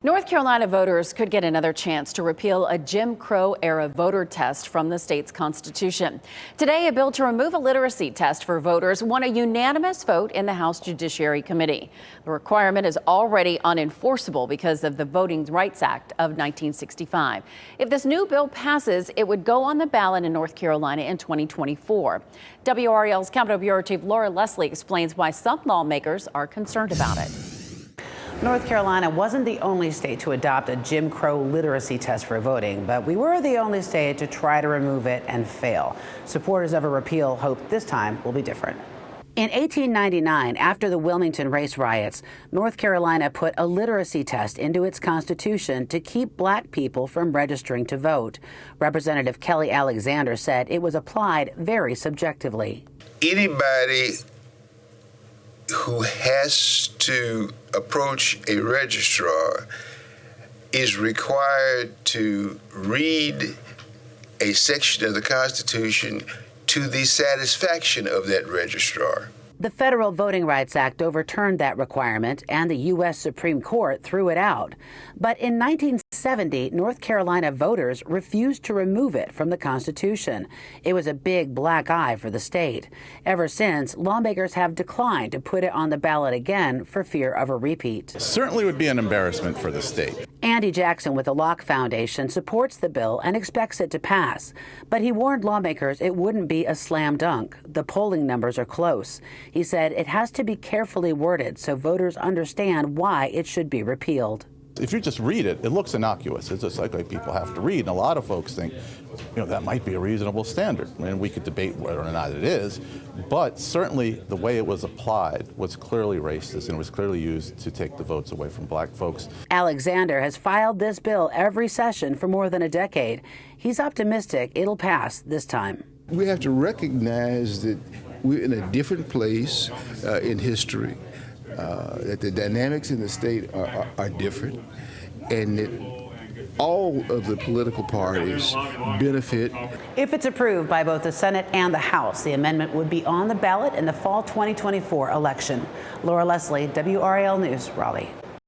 North Carolina voters could get another chance to repeal a Jim Crow-era voter test from the state's constitution. Today, a bill to remove a literacy test for voters won a unanimous vote in the House Judiciary Committee. The requirement is already unenforceable because of the Voting Rights Act of 1965. If this new bill passes, it would go on the ballot in North Carolina in 2024. WRAL's Capitol Bureau Chief Laura Leslie explains why some lawmakers are concerned about it. North Carolina wasn't the only state to adopt a Jim Crow literacy test for voting, but we were the only state to try to remove it and fail. Supporters of a repeal hope this time will be different. In 1899, after the Wilmington race riots, North Carolina put a literacy test into its constitution to keep black people from registering to vote. Representative Kelly Alexander said it was applied very subjectively. Anybody who has to approach a registrar is required to read a section of the Constitution to the satisfaction of that registrar. The Federal Voting Rights Act overturned that requirement, and the U.S. Supreme Court threw it out. But in 1970, North Carolina voters refused to remove it from the Constitution. It was a big black eye for the state. Ever since, lawmakers have declined to put it on the ballot again for fear of a repeat. Certainly would be an embarrassment for the state. Andy Jackson with the Locke Foundation supports the bill and expects it to pass. But he warned lawmakers it wouldn't be a slam dunk. The polling numbers are close. He said it has to be carefully worded so voters understand why it should be repealed. If you just read it, it looks innocuous. It's just like people have to read. And a lot of folks think, that might be a reasonable standard. And we could debate whether or not it is. But certainly the way it was applied was clearly racist and was clearly used to take the votes away from black folks. Alexander has filed this bill every session for more than a decade. He's optimistic it'll pass this time. We have to recognize that we're in a different place in history, that the dynamics in the state are different, and that all of the political parties benefit. If it's approved by both the Senate and the House, the amendment would be on the ballot in the fall 2024 election. Laura Leslie, WRAL News, Raleigh.